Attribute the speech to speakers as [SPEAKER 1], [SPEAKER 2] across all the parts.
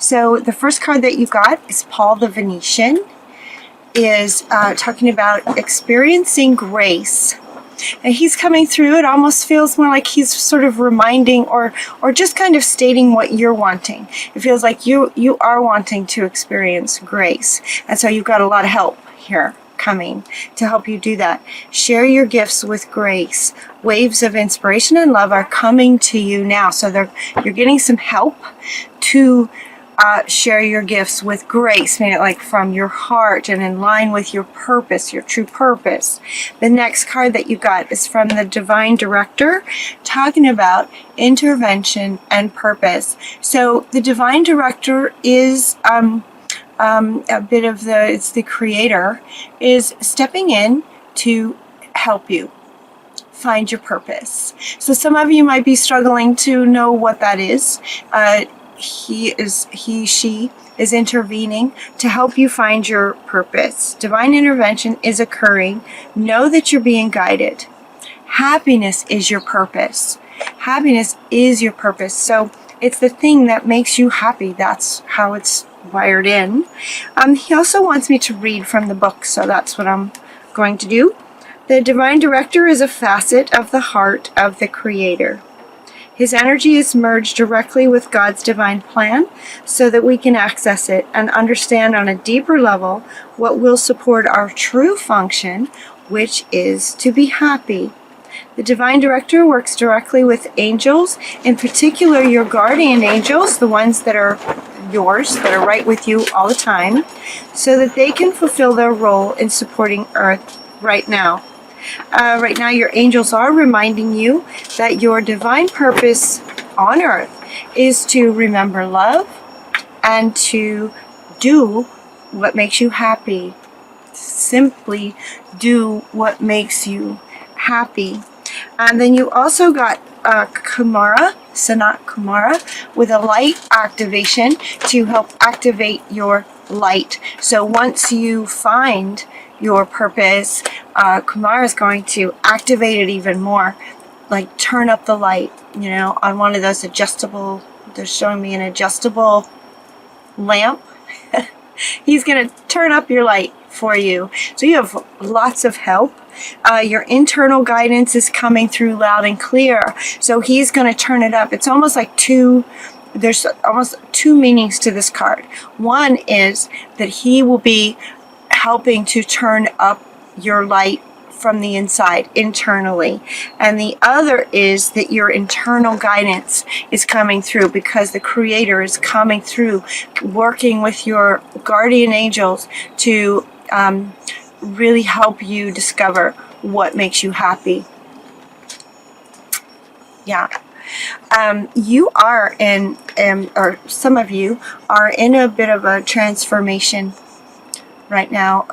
[SPEAKER 1] So the first card that you got is Paul the Venetian, is talking about experiencing grace. And he's coming through. It almost feels more like he's sort of reminding or just kind of stating what you're wanting. It feels like you are wanting to experience grace. And so you've got a lot of help here coming to help you do that. Share your gifts with grace. Waves of inspiration and love are coming to you now. So you're getting some help to share your gifts with grace, meaning like from your heart and in line with your purpose, your true purpose. The next card that you got is from the Divine Director, talking about intervention and purpose. So the Divine Director is a bit of it's the creator, is stepping in to help you find your purpose. So some of you might be struggling to know what that is. She is intervening to help you find your purpose. Divine intervention is occurring. Know that you're being guided. Happiness is your purpose. Happiness is your purpose. So it's the thing that makes you happy. That's how it's wired in. He also wants me to read from the book, so that's what I'm going to do. The Divine Director is a facet of the heart of the Creator. His energy is merged directly with God's divine plan so that we can access it and understand on a deeper level what will support our true function, which is to be happy. The Divine Director works directly with angels, in particular your guardian angels, the ones that are yours, that are right with you all the time, so that they can fulfill their role in supporting Earth right now. Right now, your angels are reminding you that your divine purpose on Earth is to remember love and to do what makes you happy. Simply do what makes you happy. And then you also got Kumara, Sanat Kumara, with a light activation to help activate your light. So once you find your purpose, Kumara is going to activate it even more, like turn up the light, on one of those adjustable, they're showing me an adjustable lamp. He's going to turn up your light for you. So you have lots of help. Your internal guidance is coming through loud and clear. So he's going to turn it up. It's almost like there's almost two meanings to this card. One is that he will be helping to turn up your light from the inside, internally. And the other is that your internal guidance is coming through because the Creator is coming through, working with your guardian angels to really help you discover what makes you happy. Yeah. You are in, or some of you are in a bit of a transformation right now.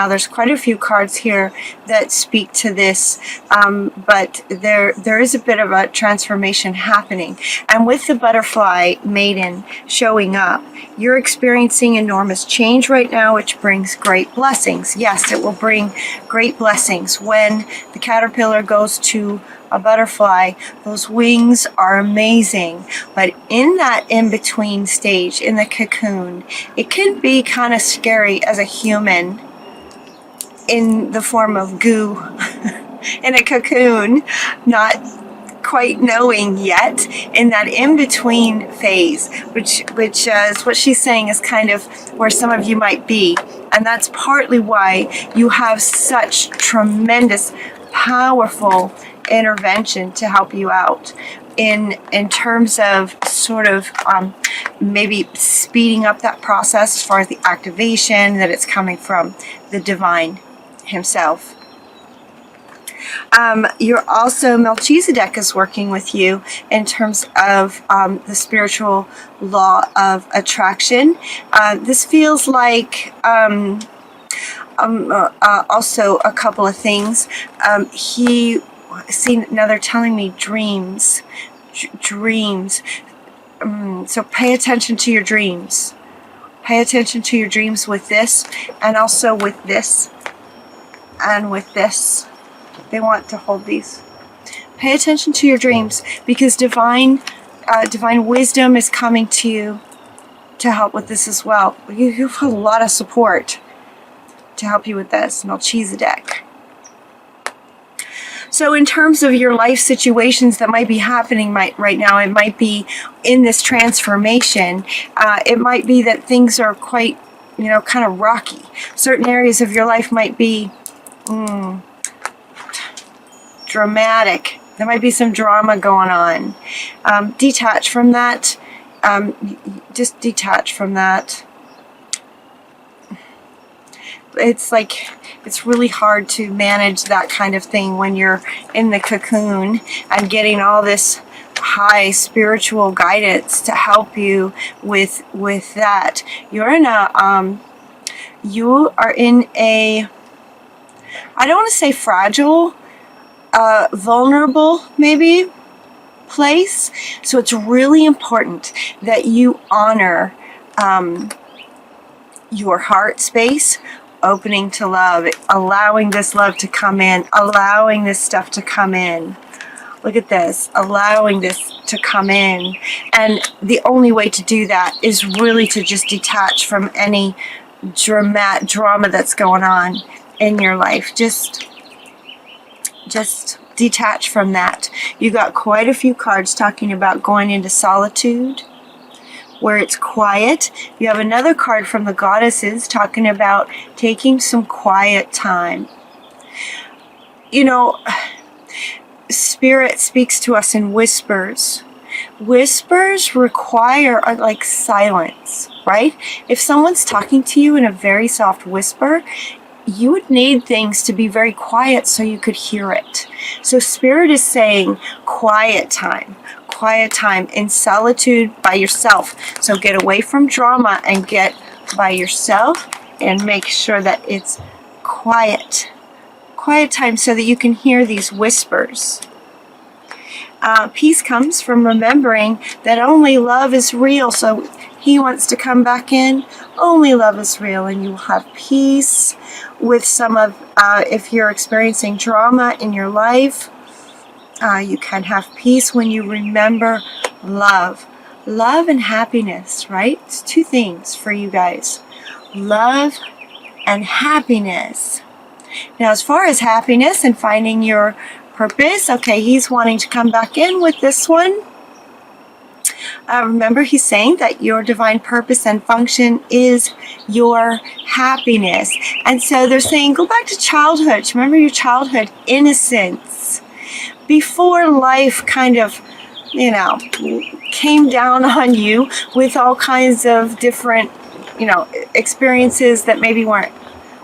[SPEAKER 1] There's quite a few cards here that speak to this, but there is a bit of a transformation happening. And with the butterfly maiden showing up, you're experiencing enormous change right now, which brings great blessings. Yes, it will bring great blessings. When the caterpillar goes to a butterfly, those wings are amazing, but in that in-between stage, in the cocoon, it can be kind of scary as a human in the form of goo in a cocoon, not quite knowing yet, in that in-between phase, which is what she's saying is kind of where some of you might be. And that's partly why you have such tremendous, powerful intervention to help you out in terms of sort of maybe speeding up that process as far as the activation, that it's coming from the divine himself. You're also, Melchizedek is working with you in terms of the spiritual law of attraction. This feels like also a couple of things. Now they're telling me dreams. So pay attention to your dreams. Pay attention to your dreams with this, and also with this, and with this. They want to hold these. Pay attention to your dreams, because divine divine wisdom is coming to you to help with this as well. You have a lot of support to help you with this, Melchizedek. So in terms of your life situations that might be happening right now, it might be in this transformation. It might be that things are quite, kind of rocky. Certain areas of your life might be dramatic. There might be some drama going on. Detach from that. Just detach from that. It's like, it's really hard to manage that kind of thing when you're in the cocoon and getting all this high spiritual guidance to help you with that. You are in a, I don't want to say fragile, vulnerable maybe place. So it's really important that you honor your heart space, opening to love, allowing this love to come in, allowing this stuff to come in. Look at this, allowing this to come in. And the only way to do that is really to just detach from any drama that's going on in your life. Just detach from that. You got quite a few cards talking about going into solitude, where it's quiet. You have another card from the goddesses talking about taking some quiet time. Spirit speaks to us in whispers. Whispers require like silence, right? If someone's talking to you in a very soft whisper, you would need things to be very quiet so you could hear it. So Spirit is saying quiet time in solitude by yourself. So get away from drama and get by yourself and make sure that it's quiet time so that you can hear these whispers. Peace comes from remembering that only love is real. So he wants to come back in. Only love is real, and you will have peace with some of, if you're experiencing drama in your life, you can have peace when you remember love. Love and happiness, right? It's two things for you guys. Love and happiness. Now, as far as happiness and finding your purpose, okay, he's wanting to come back in with this one. Remember, he's saying that your divine purpose and function is your happiness. And so they're saying, go back to childhood. Remember your childhood innocence. Before life kind of, came down on you with all kinds of different, experiences that maybe weren't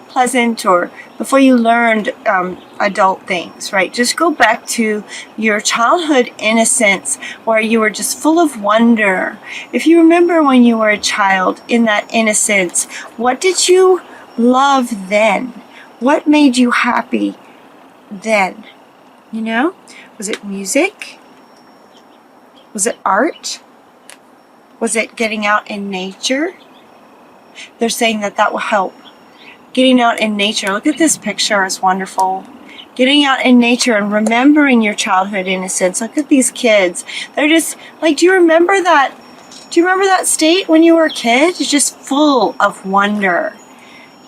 [SPEAKER 1] pleasant, or before you learned adult things, right? Just go back to your childhood innocence where you were just full of wonder. If you remember when you were a child in that innocence, what did you love then? What made you happy then? Was it music? Was it art? Was it getting out in nature? They're saying that will help. Getting out in nature. Look at this picture. It's wonderful. Getting out in nature and remembering your childhood innocence. Look at these kids. They're just like, do you remember that state when you were a kid? It's just full of wonder,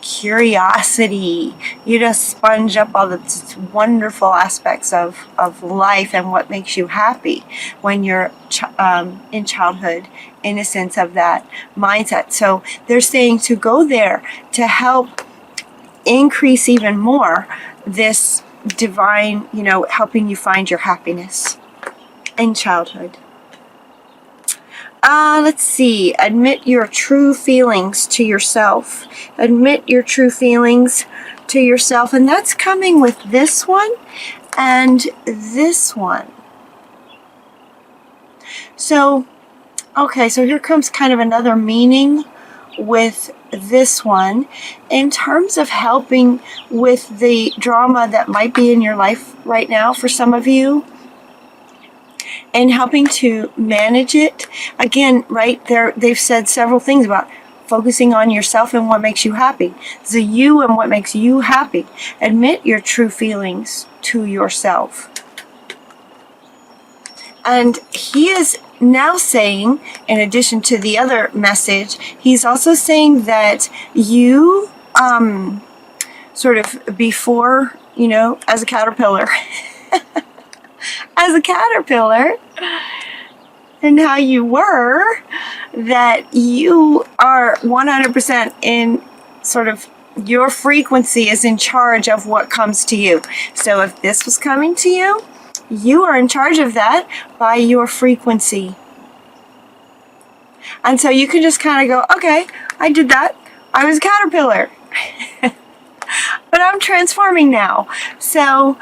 [SPEAKER 1] curiosity. You just sponge up all the wonderful aspects of life and what makes you happy when you're in childhood innocence of that mindset. So they're saying to go there to help increase even more this divine, helping you find your happiness in childhood. Let's see. Admit your true feelings to yourself. Admit your true feelings to yourself. And that's coming with this one and this one. So, okay, so here comes kind of another meaning with this one in terms of helping with the drama that might be in your life right now for some of you, and helping to manage it. Again, right there, they've said several things about focusing on yourself and what makes you happy. So you and what makes you happy. Admit your true feelings to yourself. And he is now saying, in addition to the other message, he's also saying that you, sort of before, as a caterpillar, and how you were, that you are 100% in sort of your frequency is in charge of what comes to you. So if this was coming to you, you are in charge of that by your frequency. And so you can just kind of go, okay, I did that. I was a caterpillar. But I'm transforming now. So,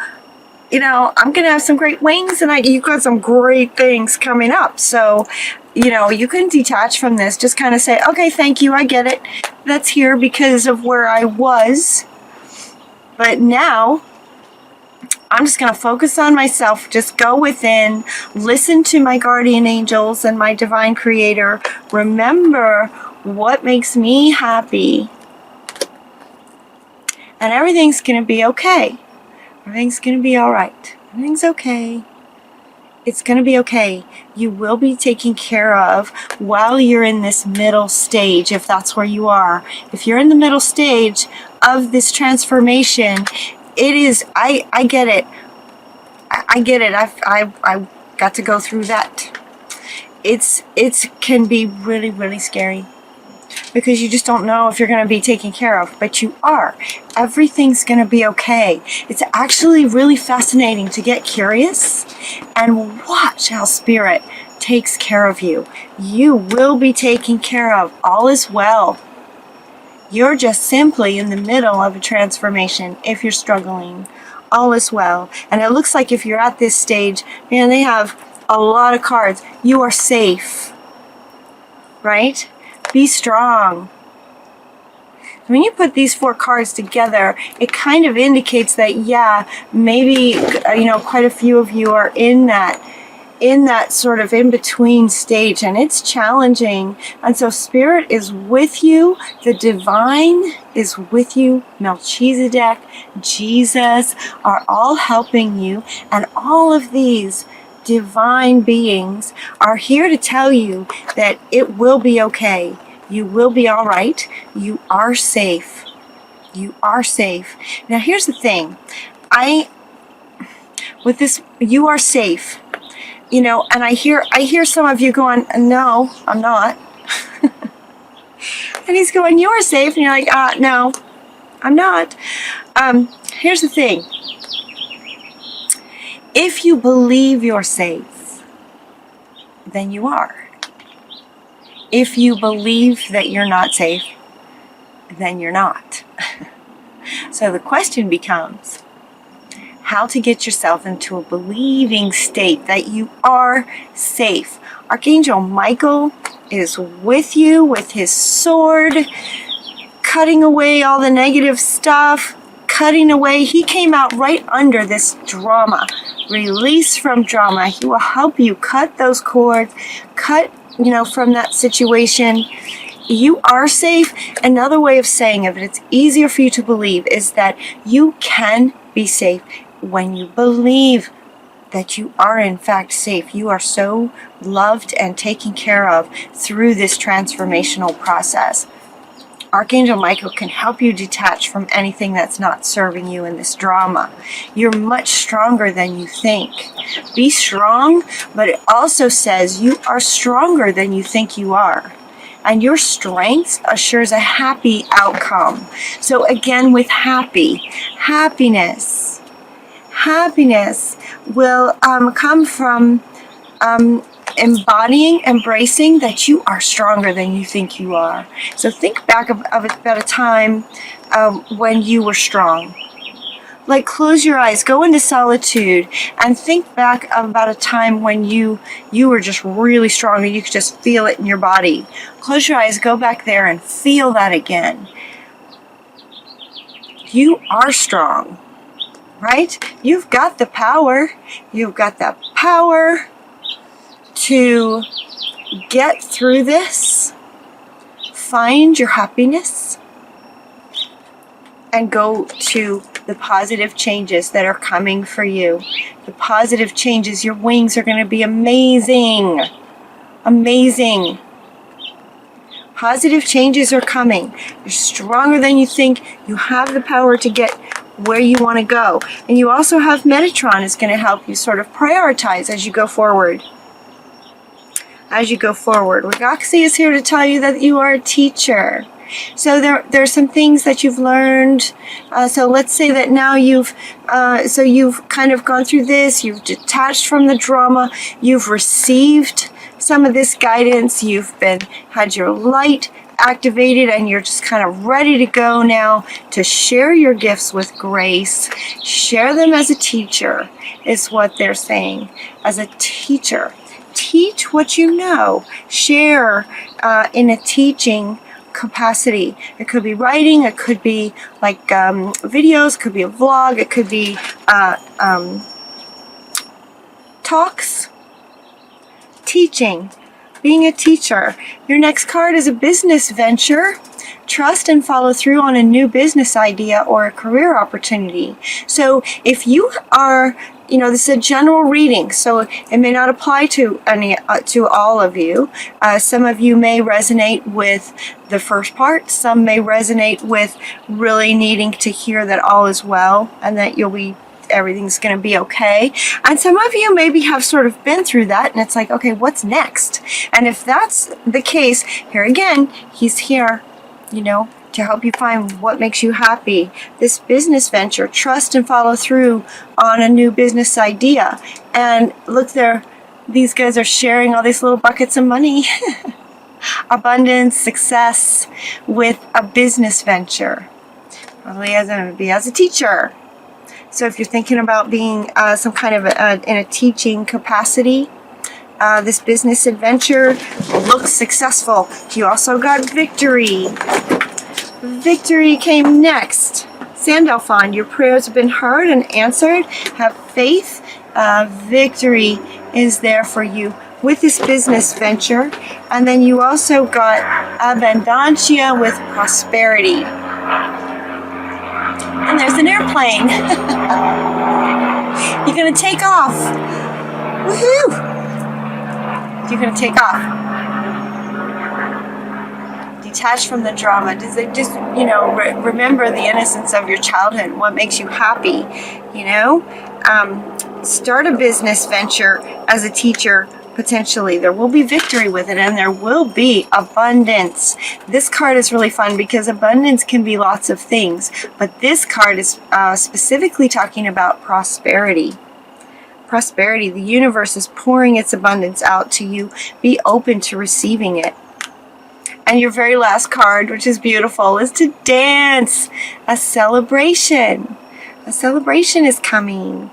[SPEAKER 1] I'm going to have some great wings, and you've got some great things coming up. So, you can detach from this. Just kind of say, okay, thank you. I get it. That's here because of where I was. But now I'm just going to focus on myself. Just go within, listen to my guardian angels and my divine creator. Remember what makes me happy. And everything's going to be okay. Everything's going to be all right. Everything's okay. It's going to be okay. You will be taken care of while you're in this middle stage, if that's where you are. If you're in the middle stage of this transformation, it is, I get it. I get it. I got to go through that. It can be really, really scary, because you just don't know if you're going to be taken care of, but you are. Everything's going to be okay. It's actually really fascinating to get curious and watch how Spirit takes care of you. You will be taken care of. All is well. You're just simply in the middle of a transformation if you're struggling. All is well. And it looks like if you're at this stage, man, they have a lot of cards. You are safe. Right? Be strong. When you put these 4 cards together, it kind of indicates that, yeah, maybe, quite a few of you are in that sort of in-between stage, and it's challenging. And so Spirit is with you. The divine is with you. Melchizedek, Jesus are all helping you. And all of these divine beings are here to tell you that it will be okay. You will be all right. You are safe. You are safe. Now here's the thing. With this, you are safe. And I hear some of you going, no, I'm not. And he's going, you are safe. And you're like, no, I'm not. Here's the thing. If you believe you're safe, then you are. If you believe that you're not safe, then you're not. So the question becomes how to get yourself into a believing state that you are safe. Archangel Michael is with you with his sword, cutting away all the negative stuff, cutting away. He came out right under this drama. Release from drama. He will help you cut those cords, cut from that situation. You are safe. Another way of saying it, it's easier for you to believe, is that you can be safe when you believe that you are in fact safe. You are so loved and taken care of through this transformational process. Archangel Michael can help you detach from anything that's not serving you in this drama. You're much stronger than you think. Be strong, but it also says you are stronger than you think you are. And your strength assures a happy outcome. So again, with happiness will come from embodying, embracing that you are stronger than you think you are. So think back about a time when you were strong. Like, close your eyes, go into solitude, and think back about a time when you were just really strong and you could just feel it in your body. Close your eyes, go back there and feel that again. You are strong, right? You've got the power. You've got the power to get through this, find your happiness, and go to the positive changes that are coming for you. The positive changes, your wings are going to be amazing. Amazing. Positive changes are coming. You're stronger than you think. You have the power to get where you want to go. And you also have Metatron is going to help you sort of prioritize as you go forward. As you go forward. Wagaxi is here to tell you that you are a teacher. So there's some things that you've learned. So let's say that now you've kind of gone through this. You've detached from the drama. You've received some of this guidance. You've had your light activated, and you're just kind of ready to go now to share your gifts with grace. Share them as a teacher is what they're saying. As a teacher, teach what you know. Share in a teaching capacity. It could be writing, it could be like videos, it could be a vlog, it could be talks. Teaching, being a teacher. Your next card is a business venture. Trust and follow through on a new business idea or a career opportunity. So if you are, this is a general reading, so it may not apply to to all of you. Some of you may resonate with the first part. Some may resonate with really needing to hear that all is well and that everything's going to be okay. And some of you maybe have sort of been through that, and it's like, okay, what's next? And if that's the case, here again, he's here, to help you find what makes you happy. This business venture, trust and follow through on a new business idea. And look there, these guys are sharing all these little buckets of money. Abundance, success with a business venture. Probably as a teacher. So if you're thinking about being some kind of in a teaching capacity, this business adventure looks successful. You also got victory. Victory came next. Sandalphon, your prayers have been heard and answered. Have faith. Victory is there for you with this business venture. And then you also got abundancia with prosperity. And there's an airplane. You're going to take off. Woohoo! You're going to take off. Detach from the drama. Just remember the innocence of your childhood. What makes you happy, Start a business venture as a teacher. Potentially there will be victory with it, and there will be abundance. This card is really fun because abundance can be lots of things, but this card is specifically talking about prosperity. Prosperity. The universe is pouring its abundance out to you. Be open to receiving it. And your very last card, which is beautiful, is to dance. A celebration. A celebration is coming.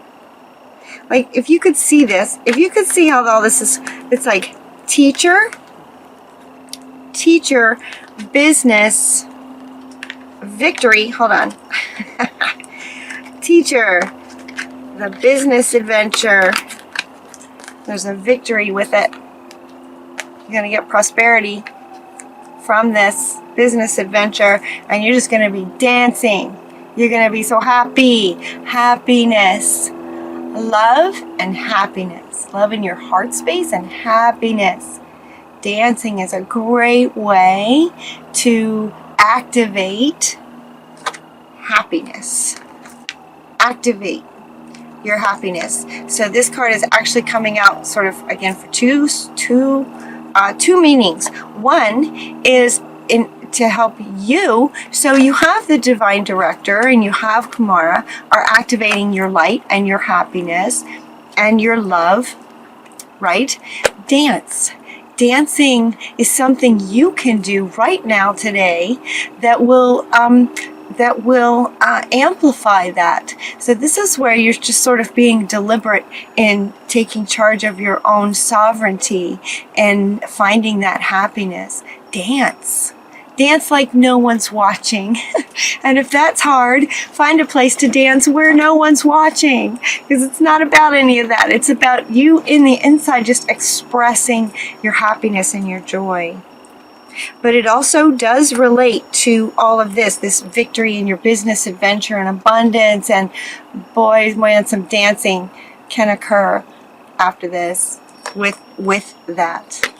[SPEAKER 1] Like, if you could see this, if you could see how all this is, it's like teacher, business, victory, hold on. Teacher, the business adventure, there's a victory with it. You're going to get prosperity from this business adventure, and you're just going to be dancing. You're going to be so happy. Happiness. Love and happiness. Love in your heart space and happiness. Dancing is a great way to activate happiness. Activate your happiness. So this card is actually coming out sort of again for two meanings. One is to help you. So you have the divine director and you have Kumara are activating your light and your happiness and your love, right? Dance. Dancing is something you can do right now today that will amplify that. So this is where you're just sort of being deliberate in taking charge of your own sovereignty and finding that happiness. Dance. Dance like no one's watching. And if that's hard, find a place to dance where no one's watching. Because it's not about any of that. It's about you in the inside just expressing your happiness and your joy. But it also does relate to all of this victory in your business adventure and abundance. And boy, man, some dancing can occur after this with that.